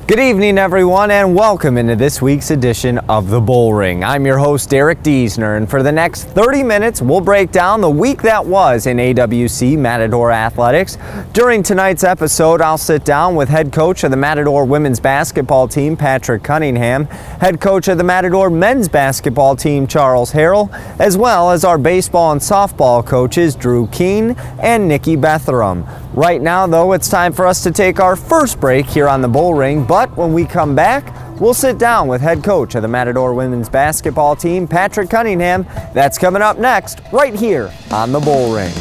Good evening, everyone, and welcome into this week's edition of the Bullring. I'm your host, Derek Diesner, and for the next 30 minutes, we'll break down the week that was in AWC Matador Athletics. During tonight's episode, I'll sit down with head coach of the Matador women's basketball team, Patrick Cunningham, head coach of the Matador men's basketball team, Charles Harrow, as well as our baseball and softball coaches, Drew Keene and Nikki Betheram. Right now, though, it's time for us to take our first break here on the Bullring, but when we come back, we'll sit down with head coach of the Matador women's basketball team, Patrick Cunningham. That's coming up next, right here on the Bullring.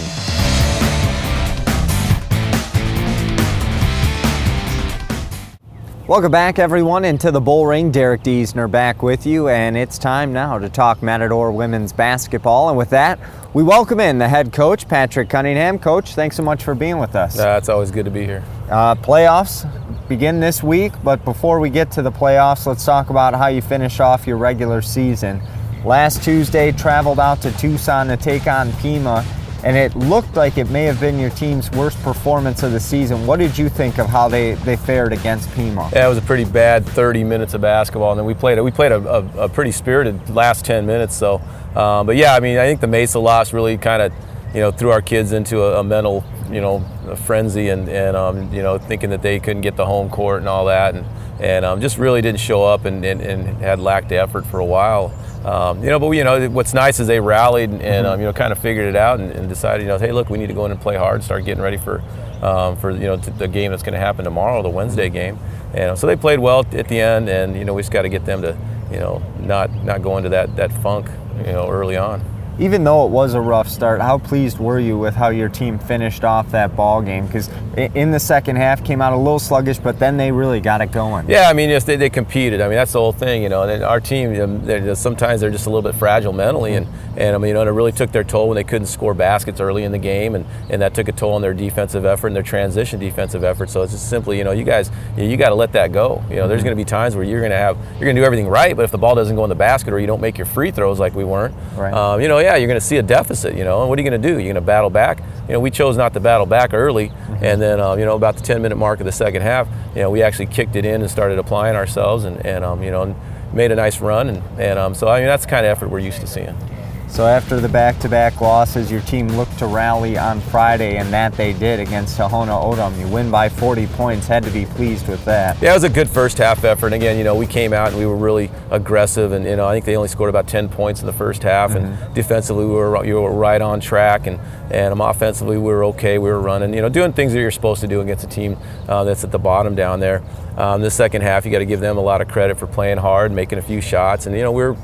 Welcome back, everyone, into the Bullring. Derek Diesner back with you, and it's time now to talk Matador women's basketball. And with that, we welcome in the head coach, Patrick Cunningham. Coach, thanks so much for being with us. It's always good to be here. Playoffs begin this week, but before we get to the playoffs, let's talk about how you finish off your regular season. Last Tuesday, traveled out to Tucson to take on Pima, and it looked like it may have been your team's worst performance of the season. What did you think of how they fared against Pima? Yeah, it was a pretty bad 30 minutes of basketball, and then we played a pretty spirited last 10 minutes. So, but yeah, I mean, I think the Mesa loss really kind of, threw our kids into a mental, a frenzy, and thinking that they couldn't get the home court and all that, and just really didn't show up and had lacked effort for a while. But what's nice is they rallied and kind of figured it out and decided, hey, look, we need to go in and play hard, start getting ready for the game that's going to happen tomorrow, the Wednesday game. And so they played well at the end, and we just got to get them to not go into that funk early on. Even though it was a rough start, how pleased were you with how your team finished off that ball game? Because in the second half, came out a little sluggish, but then they really got it going. Yeah, I mean, yes, they competed. I mean, that's the whole thing, And our team, sometimes they're just a little bit fragile mentally, and I mean, it really took their toll when they couldn't score baskets early in the game, and that took a toll on their defensive effort and their transition defensive effort. So it's just simply, you guys, you got to let that go. There's going to be times where you're going to do everything right, but if the ball doesn't go in the basket or you don't make your free throws like we weren't, right. Yeah, you're going to see a deficit, and what are you going to do? You're going to battle back. We chose not to battle back early, and then, about the 10-minute mark of the second half, we actually kicked it in and started applying ourselves, and made a nice run, and so I mean that's the kind of effort we're used to seeing. So after the back-to-back losses, your team looked to rally on Friday, and that they did against Tohono O'odham. You win by 40 points. Had to be pleased with that. Yeah, it was a good first half effort. And again, we came out and we were really aggressive, and I think they only scored about 10 points in the first half. And defensively, we were right on track, and offensively, we were okay. We were running, doing things that you're supposed to do against a team that's at the bottom down there. The second half, you got to give them a lot of credit for playing hard, making a few shots, and we're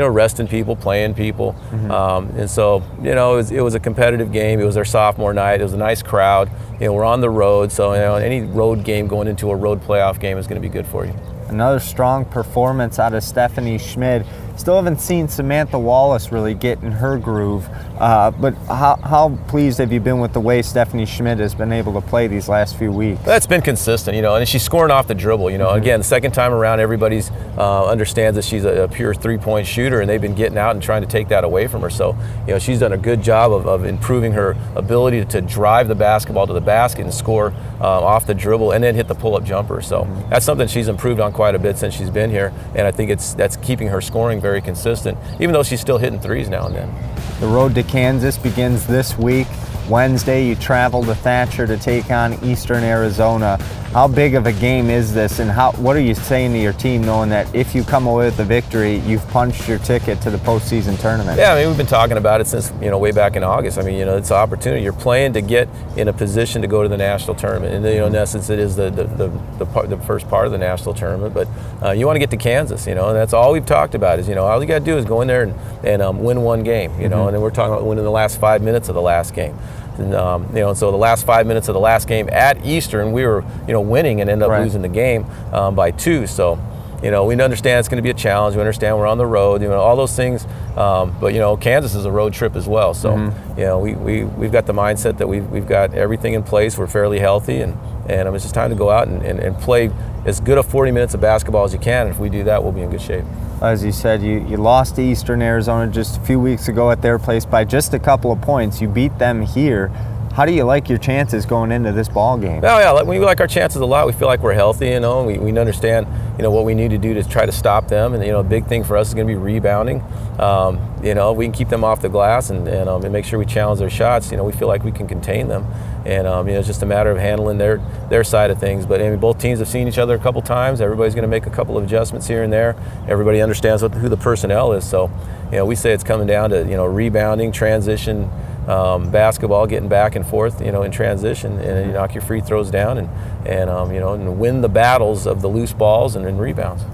resting people, playing people. And so, it was a competitive game. It was our sophomore night. It was a nice crowd. We're on the road, so any road game going into a road playoff game is going to be good for you. Another strong performance out of Stephanie Schmid. Still haven't seen Samantha Wallace really get in her groove, but how pleased have you been with the way Stephanie Schmid has been able to play these last few weeks? That's been consistent, and she's scoring off the dribble. Again, the second time around, everybody's understands that she's a pure three-point shooter, and they've been getting out and trying to take that away from her. So, she's done a good job of improving her ability to drive the basketball to the basket and score off the dribble, and then hit the pull-up jumper. So that's something she's improved on quite a bit since she's been here, and I think that's keeping her scoring very consistent, even though she's still hitting threes now and then. The road to Kansas begins this week. Wednesday, you travel to Thatcher to take on Eastern Arizona. How big of a game is this, and what are you saying to your team knowing that if you come away with the victory, you've punched your ticket to the postseason tournament? Yeah, I mean, we've been talking about it since, way back in August. I mean, it's an opportunity. You're playing to get in a position to go to the national tournament. And, in essence, it is the first part of the national tournament. But you want to get to Kansas, and that's all we've talked about is, all you got to do is go in there and win one game, and then we're talking about winning the last 5 minutes of the last game. And, so the last 5 minutes of the last game at Eastern, we were, winning and ended up losing the game by 2. So, you know, we understand it's going to be a challenge. We understand we're on the road, you know, all those things. But you know, Kansas is a road trip as well. So you know, we've got the mindset that we've got everything in place. We're fairly healthy, and it's just time to go out and play as good a 40 minutes of basketball as you can. And if we do that, we'll be in good shape. As you said, you lost to Eastern Arizona just a few weeks ago at their place by just a couple of points. You beat them here. How do you like your chances going into this ball game? Oh yeah, we like our chances a lot. We feel like we're healthy, you know. We understand, you know, what we need to do to try to stop them. And you know, a big thing for us is going to be rebounding. You know, we can keep them off the glass and make sure we challenge their shots. You know, we feel like we can contain them. And you know, it's just a matter of handling their side of things. But I mean, both teams have seen each other a couple times. Everybody's going to make a couple of adjustments here and there. Everybody understands who the personnel is. So, you know, we say it's coming down to, you know, rebounding, transition, basketball, getting back and forth, you know, in transition, and you knock your free throws down and you know, and win the battles of the loose balls and rebounds.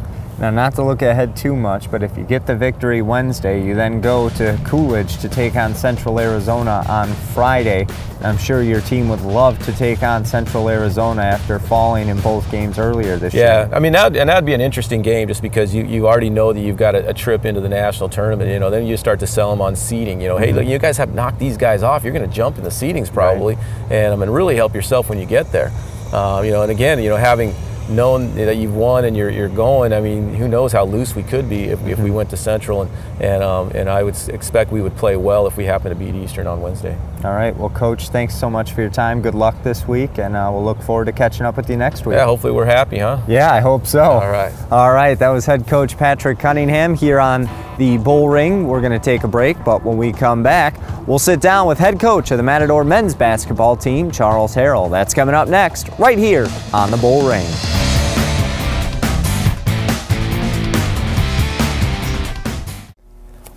Now, not to look ahead too much, but if you get the victory Wednesday, you then go to Coolidge to take on Central Arizona on Friday. I'm sure your team would love to take on Central Arizona after falling in both games earlier this year. Yeah, I mean, that'd be an interesting game just because you already know that you've got a trip into the national tournament. You know, then you start to sell them on seeding. You know, hey, look, you guys have knocked these guys off. You're going to jump in the seedings probably, and really help yourself when you get there. You know, and again, you know, having known that you've won and you're going, I mean, who knows how loose we could be if we went to Central, and I would expect we would play well if we happen to beat Eastern on Wednesday. All right, well, Coach, thanks so much for your time. Good luck this week, and we'll look forward to catching up with you next week. Yeah, hopefully we're happy, huh? Yeah, I hope so. All right. All right, that was head coach Patrick Cunningham here on the Bullring. We're going to take a break, but when we come back, we'll sit down with head coach of the Matador men's basketball team, Charles Harrow. That's coming up next, right here on the Bullring.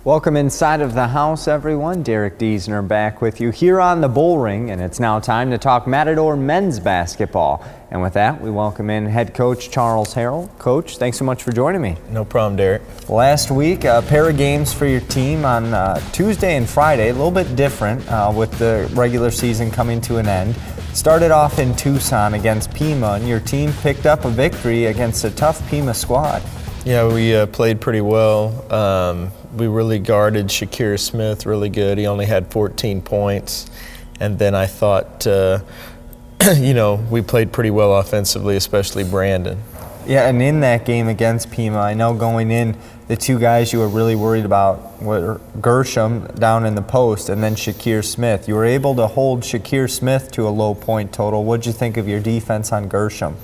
Welcome inside of the house, everyone. Derek Diesner back with you here on the Bullring, and it's now time to talk Matador men's basketball. And with that, we welcome in head coach Charles Harrow. Coach, thanks so much for joining me. No problem, Derek. Last week, a pair of games for your team on Tuesday and Friday, a little bit different with the regular season coming to an end. Started off in Tucson against Pima, and your team picked up a victory against a tough Pima squad. Yeah, we played pretty well. We really guarded Shakir Smith really good. He only had 14 points. And then I thought, you know, we played pretty well offensively, especially Brandon. Yeah, and in that game against Pima, I know going in, the two guys you were really worried about were Gershom down in the post and then Shakir Smith. You were able to hold Shakir Smith to a low point total. What did you think of your defense on Gershom?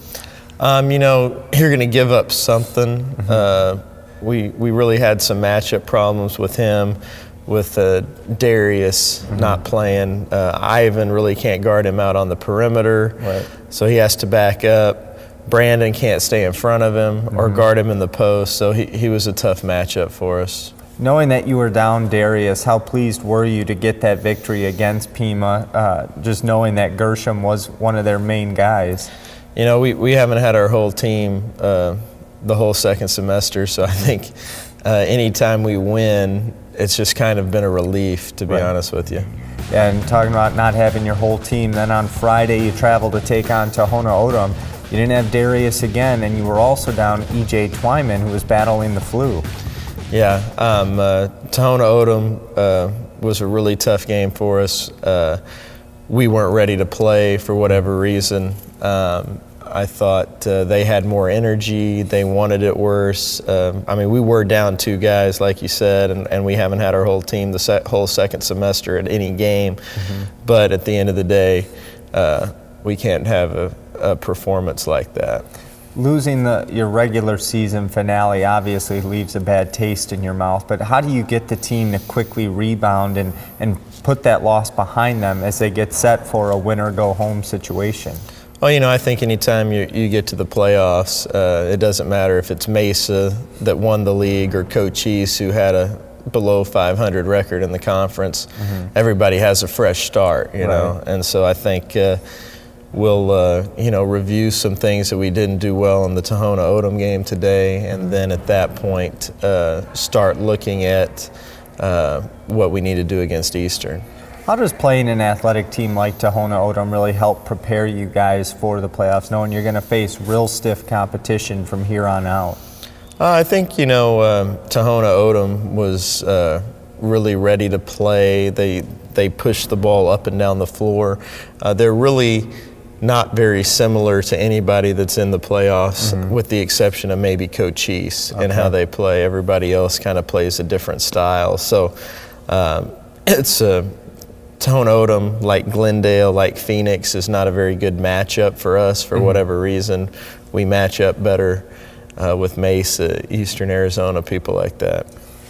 You know, you're going to give up something. We really had some matchup problems with him, with Darius not playing. Ivan really can't guard him out on the perimeter, so he has to back up. Brandon can't stay in front of him or guard him in the post, so he was a tough matchup for us. Knowing that you were down Darius, how pleased were you to get that victory against Pima, just knowing that Gershom was one of their main guys? You know, we haven't had our whole team the whole second semester, so I think anytime we win, it's just kind of been a relief, to be honest with you. Yeah, and talking about not having your whole team, then on Friday you traveled to take on Tohono O'odham. You didn't have Darius again, and you were also down E.J. Twyman, who was battling the flu. Yeah, Tohono O'odham was a really tough game for us. We weren't ready to play for whatever reason. I thought they had more energy, they wanted it worse. I mean, we were down two guys, like you said, and we haven't had our whole team the whole second semester at any game. But at the end of the day, we can't have a performance like that. Losing your regular season finale obviously leaves a bad taste in your mouth, but how do you get the team to quickly rebound and put that loss behind them as they get set for a win-or-go-home situation? Well, you know, I think anytime you get to the playoffs, it doesn't matter if it's Mesa that won the league or Cochise who had a below 500 record in the conference. Everybody has a fresh start, you know, and so I think we'll, you know, review some things that we didn't do well in the Tohono O'odham game today, and then at that point start looking at what we need to do against Eastern. How does playing an athletic team like Tohono O'odham really help prepare you guys for the playoffs, knowing you're going to face real stiff competition from here on out? I think, Tohono O'odham was really ready to play. They pushed the ball up and down the floor. They're really not very similar to anybody that's in the playoffs, with the exception of maybe Cochise and how they play. Everybody else kind of plays a different style. So it's Tohono O'odham, like Glendale, like Phoenix, is not a very good matchup for us for whatever reason. We match up better with Mesa, Eastern Arizona, people like that.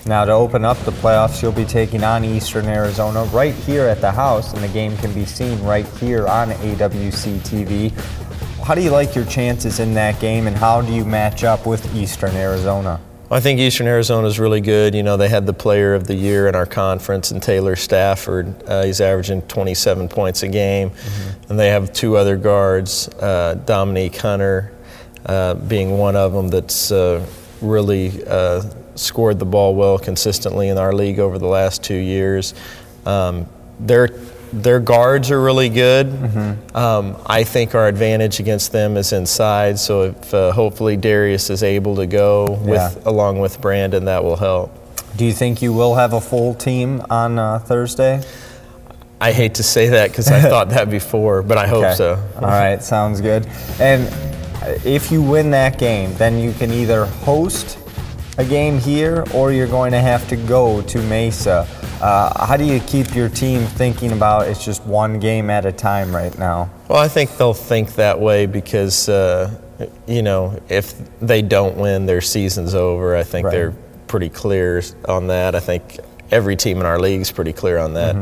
Now, to open up the playoffs, you'll be taking on Eastern Arizona right here at the house, and the game can be seen right here on AWC TV. How do you like your chances in that game, and how do you match up with Eastern Arizona? I think Eastern Arizona is really good. They had the player of the year in our conference, and Taylor Stafford. He's averaging 27 points a game. And they have two other guards, Dominique Hunter being one of them that's really scored the ball well consistently in our league over the last 2 years. Their guards are really good. I think our advantage against them is inside, so if hopefully Darius is able to go along with Brandon, that will help. Do you think you will have a full team on Thursday? I hate to say that because I thought that before, but I hope so. All right, sounds good. And if you win that game, then you can either host a game here or you're going to have to go to Mesa. How do you keep your team thinking about it's just one game at a time right now? Well, I think they'll think that way because, if they don't win, their season's over. I think they're pretty clear on that. I think every team in our league is pretty clear on that.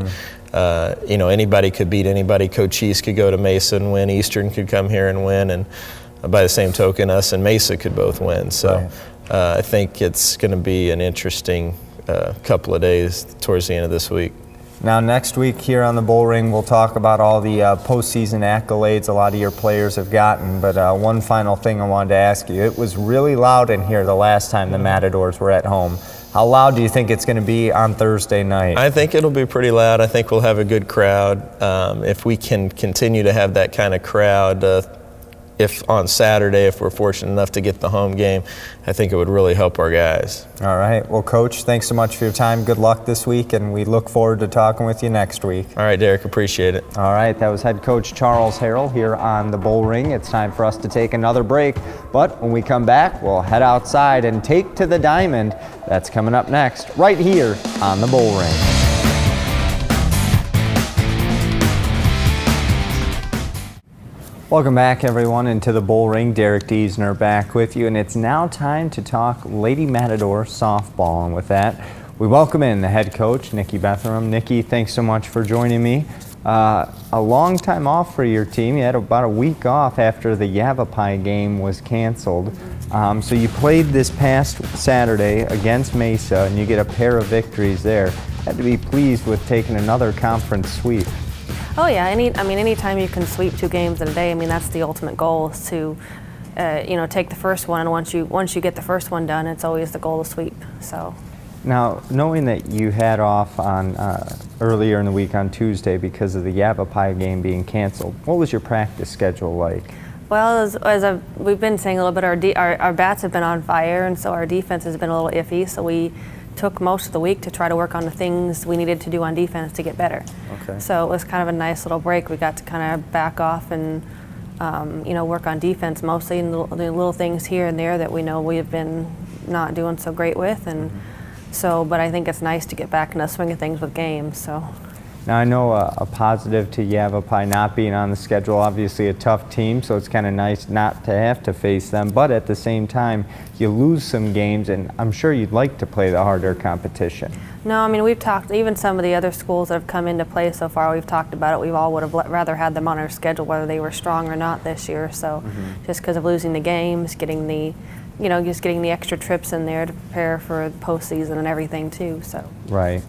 Anybody could beat anybody. Cochise could go to Mesa and win. Eastern could come here and win. And by the same token, us and Mesa could both win. So I think it's going to be an interesting couple of days towards the end of this week. Now, next week here on the Bullring, we'll talk about all the postseason accolades a lot of your players have gotten. But one final thing I wanted to ask you. It was really loud in here the last time the Matadors were at home. How loud do you think it's going to be on Thursday night? I think it'll be pretty loud. I think we'll have a good crowd. If we can continue to have that kind of crowd, if on Saturday, if we're fortunate enough to get the home game, I think it would really help our guys. All right. Well, Coach, thanks so much for your time. Good luck this week, and we look forward to talking with you next week. All right, Derek, appreciate it. All right. That was head coach Charles Harrow here on the Bullring. It's time for us to take another break, but when we come back, we'll head outside and take to the diamond. That's coming up next, right here on the Bullring. Welcome back, everyone, into the Bullring. Derek Diesner back with you, and it's now time to talk Lady Matador Softball. And with that, we welcome in the head coach, Nikki Bethlehem. Nikki, thanks so much for joining me. A long time off for your team. You had about a week off after the Yavapai game was canceled. So you played this past Saturday against Mesa, and you get a pair of victories there. Had to be pleased with taking another conference sweep. Oh yeah, anytime you can sweep 2 games in a day, that's the ultimate goal is to, take the first one, and once you get the first one done, it's always the goal to sweep. So. Now, knowing that you had off on earlier in the week on Tuesday because of the Yavapai game being canceled, what was your practice schedule like? Well, as we've been saying a little bit, our bats have been on fire, and so our defense has been a little iffy. So we took most of the week to try to work on the things we needed to do on defense to get better. Okay. So it was kind of a nice little break. We got to kind of back off and work on defense mostly, and the little things here and there that we know we have been not doing so great with. And so, but I think it's nice to get back in the swing of things with games. So. Now, I know a positive to Yavapai not being on the schedule, obviously a tough team, so it's kind of nice not to have to face them, but at the same time, you lose some games, and I'm sure you'd like to play the harder competition. No, we've talked, even some of the other schools that have come into play so far, we've talked about it. We all would have rather had them on our schedule, whether they were strong or not this year, so just because of losing the games, getting the just getting the extra trips in there to prepare for the postseason and everything too, so. Right.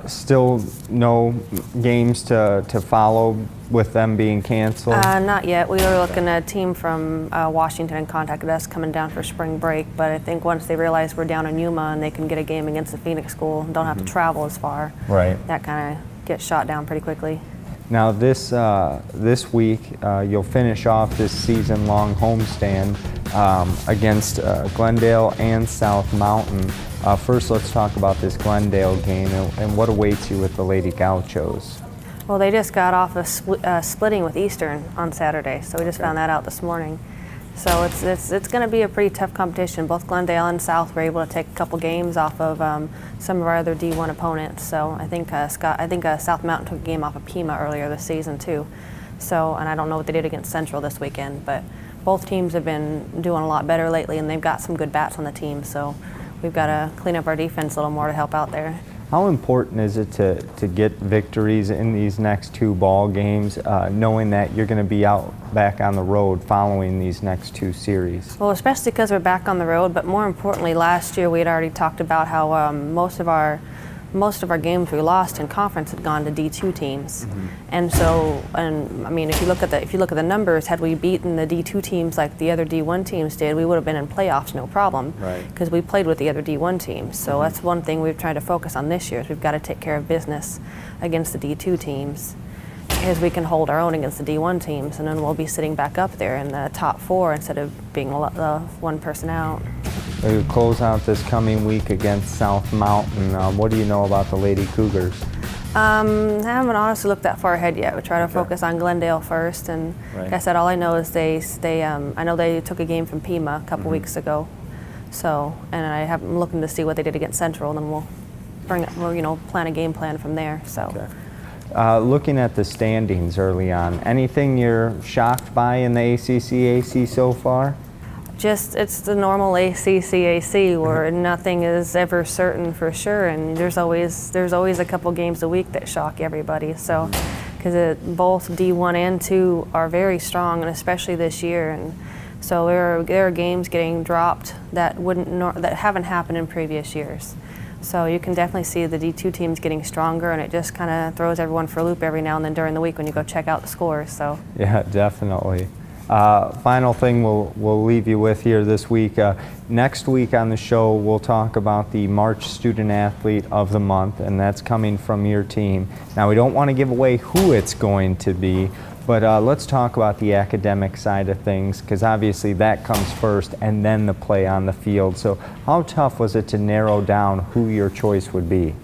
Still no games to follow with them being canceled? Not yet. We were looking at a team from Washington and contacted us coming down for spring break, but I think once they realize we're down in Yuma and they can get a game against the Phoenix school and don't have to travel as far, right, that kind of gets shot down pretty quickly. Now this week you'll finish off this season-long homestand against Glendale and South Mountain. First, let's talk about this Glendale game and what awaits you with the Lady Gauchos. Well, they just got off of splitting with Eastern on Saturday, so we just found that out this morning. So it's going to be a pretty tough competition. Both Glendale and South were able to take a couple games off of some of our other D1 opponents. So I think South Mountain took a game off of Pima earlier this season too. So, and I don't know what they did against Central this weekend, but both teams have been doing a lot better lately, and they've got some good bats on the team. So we've got to clean up our defense a little more to help out there. How important is it to get victories in these next 2 ball games, knowing that you're going to be back on the road following these next 2 series? Well, especially because we're back on the road, but more importantly, last year we had already talked about how most of our games we lost in conference had gone to D2 teams, and so, and I mean, if you look at the numbers, had we beaten the D2 teams like the other D1 teams did, we would have been in playoffs no problem, right? Because we played with the other D1 teams. So that's one thing we've tried to focus on this year. Is we've got to take care of business against the D2 teams, because we can hold our own against the D1 teams, and then we'll be sitting back up there in the top 4 instead of being one person out. We close out this coming week against South Mountain. What do you know about the Lady Cougars? I haven't honestly looked that far ahead yet. We try to focus on Glendale first, and like I said, all I know is I know they took a game from Pima a couple weeks ago. So, and I'm looking to see what they did against Central, and then we'll plan a game plan from there. So. Looking at the standings early on, anything you're shocked by in the ACCAC so far? Just, it's the normal ACCAC where nothing is ever certain for sure, and there's always a couple games a week that shock everybody. So, because both D1 and 2 are very strong, and especially this year, and so there are games getting dropped that that haven't happened in previous years. So you can definitely see the D2 teams getting stronger, and it just kind of throws everyone for a loop every now and then during the week when you go check out the scores. So yeah, definitely. Final thing we'll leave you with here this week. Next week on the show, we'll talk about the March Student Athlete of the Month, and that's coming from your team. Now, we don't want to give away who it's going to be, but let's talk about the academic side of things, because obviously that comes first and then the play on the field. So how tough was it to narrow down who your choice would be?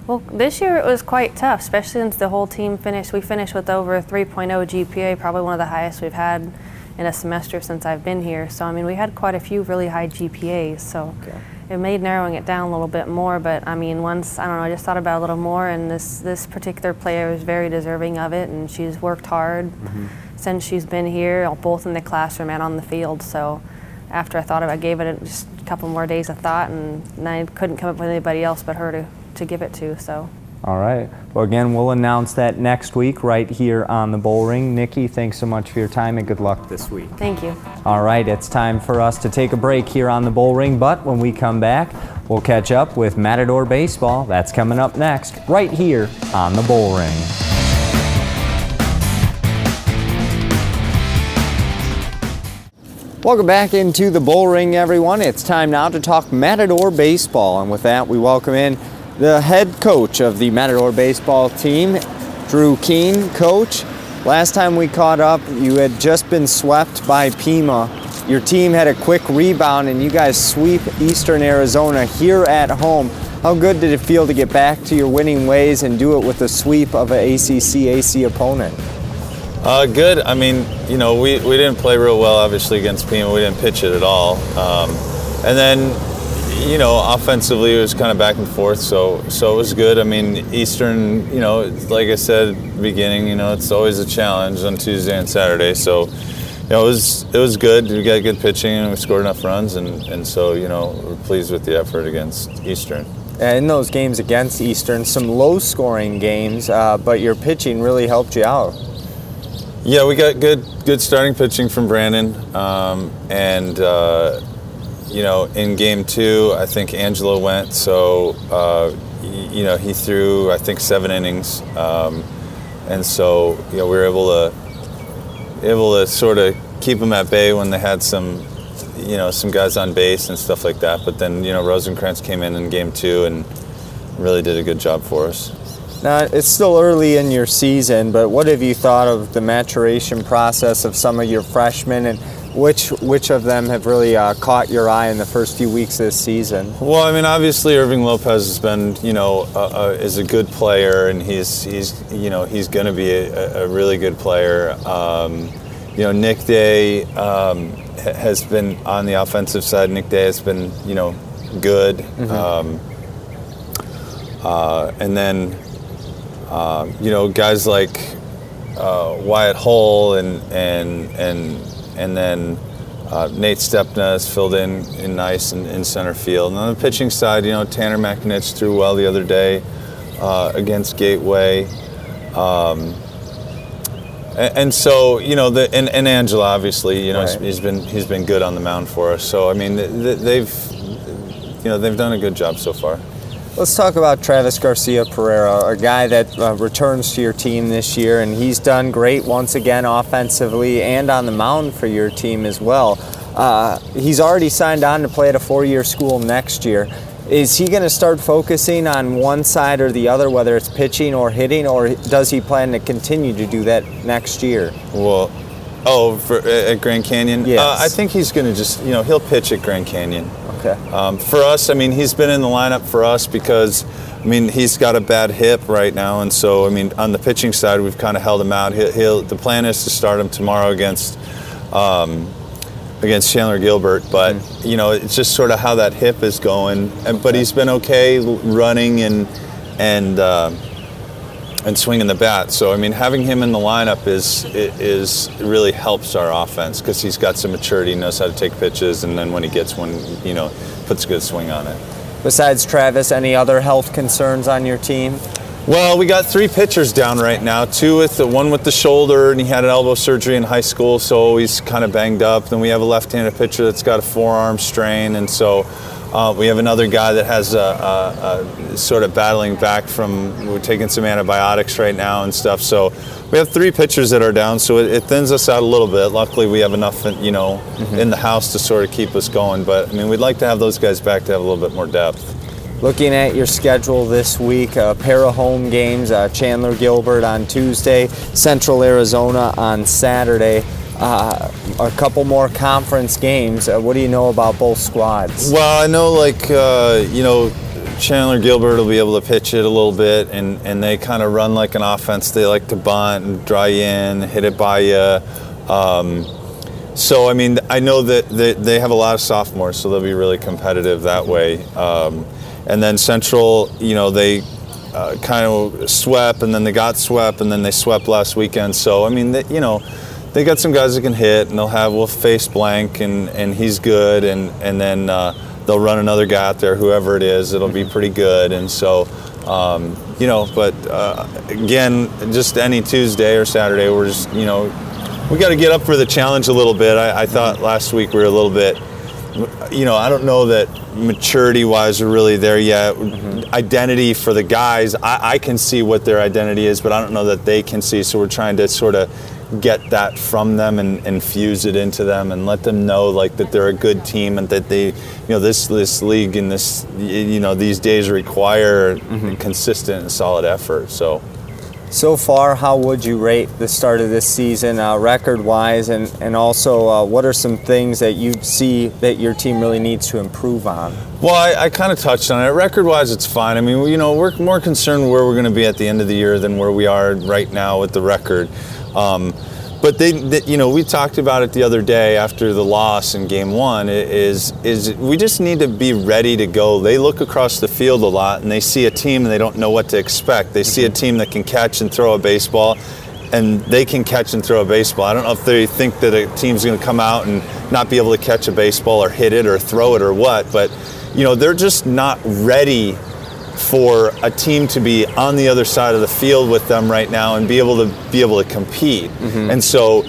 Well, this year it was quite tough, especially since the whole team finished. We finished with over a 3.0 GPA, probably one of the highest we've had in a semester since I've been here. So, I mean, we had quite a few really high GPAs, so it made narrowing it down a little bit more. But, I mean, once, I don't know, I just thought about it a little more, and this particular player is very deserving of it, and she's worked hard since she's been here, both in the classroom and on the field. So after I thought about it, I gave it just a couple more days of thought, and I couldn't come up with anybody else but her to give it to. So. All right. Well, again, we'll announce that next week right here on the Bullring. Nikki, thanks so much for your time, and good luck this week. Thank you. All right, it's time for us to take a break here on the Bullring, but when we come back, we'll catch up with Matador Baseball. That's coming up next right here on the Bullring. Welcome back into the Bullring, everyone. It's time now to talk Matador Baseball, and with that, we welcome in the head coach of the Matador Baseball team, Drew Keene. Coach, last time we caught up, you had just been swept by Pima. Your team had a quick rebound, and you guys sweep Eastern Arizona here at home. How good did it feel to get back to your winning ways and do it with a sweep of an ACCAC opponent? Good. I mean, you know, we didn't play real well, obviously, against Pima. We didn't pitch it at all. And then, you know, offensively, it was kind of back and forth, so it was good. I mean, Eastern, you know, like I said at the beginning, you know, it's always a challenge on Tuesday and Saturday. So, you know, it was good. We got good pitching, and we scored enough runs, and so, you know, we're pleased with the effort against Eastern. In those games against Eastern, some low-scoring games, but your pitching really helped you out. Yeah, we got good starting pitching from Brandon, and you know, in game 2, I think Angelo went, so you know, he threw, I think, 7 innings, and so, you know, we were able to sort of keep them at bay when they had some, you know, some guys on base and stuff like that. But then, you know, Rosenkrantz came in game 2 and really did a good job for us. Now, it's still early in your season, but what have you thought of the maturation process of some of your freshmen, and which of them have really caught your eye in the first few weeks of this season? Well, I mean, obviously Irving Lopez has been, is a good player, and he's going to be a really good player. Nick Day has been on the offensive side. Nick Day has been, good. Mm-hmm. And then, guys like Wyatt Hull and then Nate Stepna has filled in nice in center field. And on the pitching side, Tanner McNitch threw well the other day against Gateway. And so, and Angela, obviously, right. he's been good on the mound for us. So, I mean, they've done a good job so far. Let's talk about Travis Garcia Pereira, a guy that returns to your team this year, and he's done great once again offensively and on the mound for your team as well. He's already signed on to play at a 4-year school next year. Is he going to start focusing on one side or the other, whether it's pitching or hitting, or does he plan to continue to do that next year? Well, at Grand Canyon? Yes. I think he's going to just, he'll pitch at Grand Canyon. Okay. For us, I mean, he's been in the lineup for us because, I mean, he's got a bad hip right now, and so, I mean, on the pitching side, we've kind of held him out. The plan is to start him tomorrow against Chandler Gilbert, but it's just sort of how that hip is going. But he's been okay running and swinging the bat. So I mean, having him in the lineup is really helps our offense because he's got some maturity, knows how to take pitches, and then when he gets one, puts a good swing on it. Besides Travis, any other health concerns on your team? Well, we got 3 pitchers down right now. One with the shoulder, and he had an elbow surgery in high school, so he's kind of banged up. Then we have a left-handed pitcher that's got a forearm strain, and so we have another guy that has a sort of battling back from. We're taking some antibiotics right now and stuff. So we have 3 pitchers that are down, so it thins us out a little bit. Luckily, we have enough, in the house to sort of keep us going. But I mean, we'd like to have those guys back to have a little bit more depth. Looking at your schedule this week, a pair of home games, Chandler Gilbert on Tuesday, Central Arizona on Saturday, a couple more conference games. What do you know about both squads? Well, I know Chandler Gilbert will be able to pitch it a little bit, and they kind of run like an offense. They like to bunt and draw you in, hit it by you. So, I mean, I know that they have a lot of sophomores, so they'll be really competitive that way. And then Central, they kind of swept, and then they got swept, and then they swept last weekend. So, I mean, they got some guys that can hit, and we'll face Blank, and he's good, and then they'll run another guy out there, whoever it is. It'll be pretty good. And so, but again, just any Tuesday or Saturday, we're just, we got to get up for the challenge a little bit. I thought last week we were a little bit, I don't know that maturity-wise we're really there yet. Identity for the guys, I can see what their identity is, but I don't know that they can see. So we're trying to sort of get that from them and infuse it into them and let them know that they're a good team and that they, this league and this, these days require consistent and solid effort. So far, how would you rate the start of this season record-wise, and also what are some things that you see that your team really needs to improve on? Well, I kind of touched on it. Record-wise, it's fine. I mean, we're more concerned where we're going to be at the end of the year than where we are right now with the record. But we talked about it the other day after the loss in Game 1. Is we just need to be ready to go. They look across the field a lot and they see a team and they don't know what to expect. They see a team that can catch and throw a baseball, and they can catch and throw a baseball. I don't know if they think that a team's going to come out and not be able to catch a baseball or hit it or throw it or what. But they're just not ready for a team to be on the other side of the field with them right now and be able to compete. And so,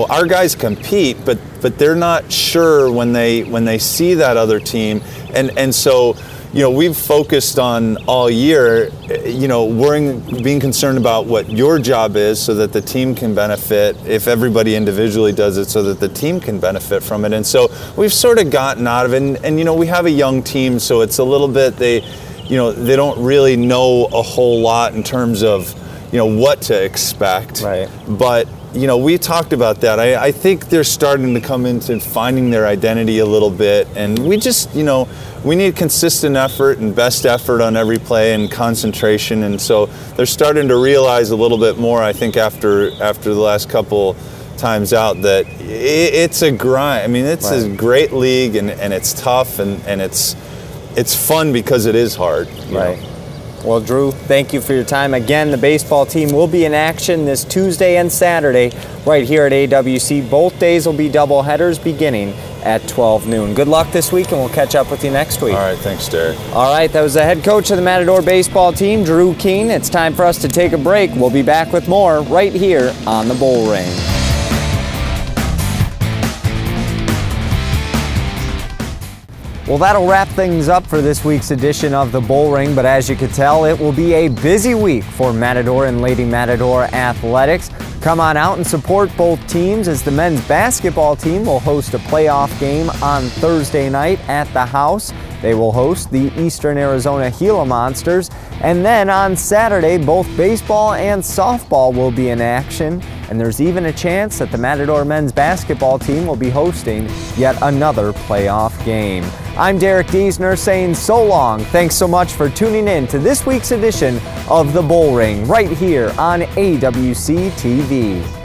our guys compete, but they're not sure when they see that other team. And so, we've focused on all year, being concerned about what your job is so that the team can benefit, if everybody individually does it so that the team can benefit from it. And so we've sort of gotten out of it. And we have a young team, so it's a little bit, they don't really know a whole lot in terms of, what to expect. Right. But, we talked about that. I think they're starting to come into finding their identity a little bit, and we just, we need consistent effort and best effort on every play and concentration, and so they're starting to realize a little bit more, I think, after the last couple times out, that it's a grind. I mean, it's a great league, and it's tough, and it's fun because it is hard. Right. Well, Drew, thank you for your time. Again, the baseball team will be in action this Tuesday and Saturday right here at AWC. Both days will be double headers beginning at 12 noon. Good luck this week, and we'll catch up with you next week. All right, thanks, Derek. All right, that was the head coach of the Matador baseball team, Drew Keene. It's time for us to take a break. We'll be back with more right here on the Bullring. Well, that'll wrap things up for this week's edition of the Bullring, but as you can tell, it will be a busy week for Matador and Lady Matador athletics. Come on out and support both teams, as the men's basketball team will host a playoff game on Thursday night at the house. They will host the Eastern Arizona Gila Monsters. And then on Saturday, both baseball and softball will be in action. And there's even a chance that the Matador men's basketball team will be hosting yet another playoff game. I'm Derek Diesner saying so long. Thanks so much for tuning in to this week's edition of the Bullring right here on AWC TV.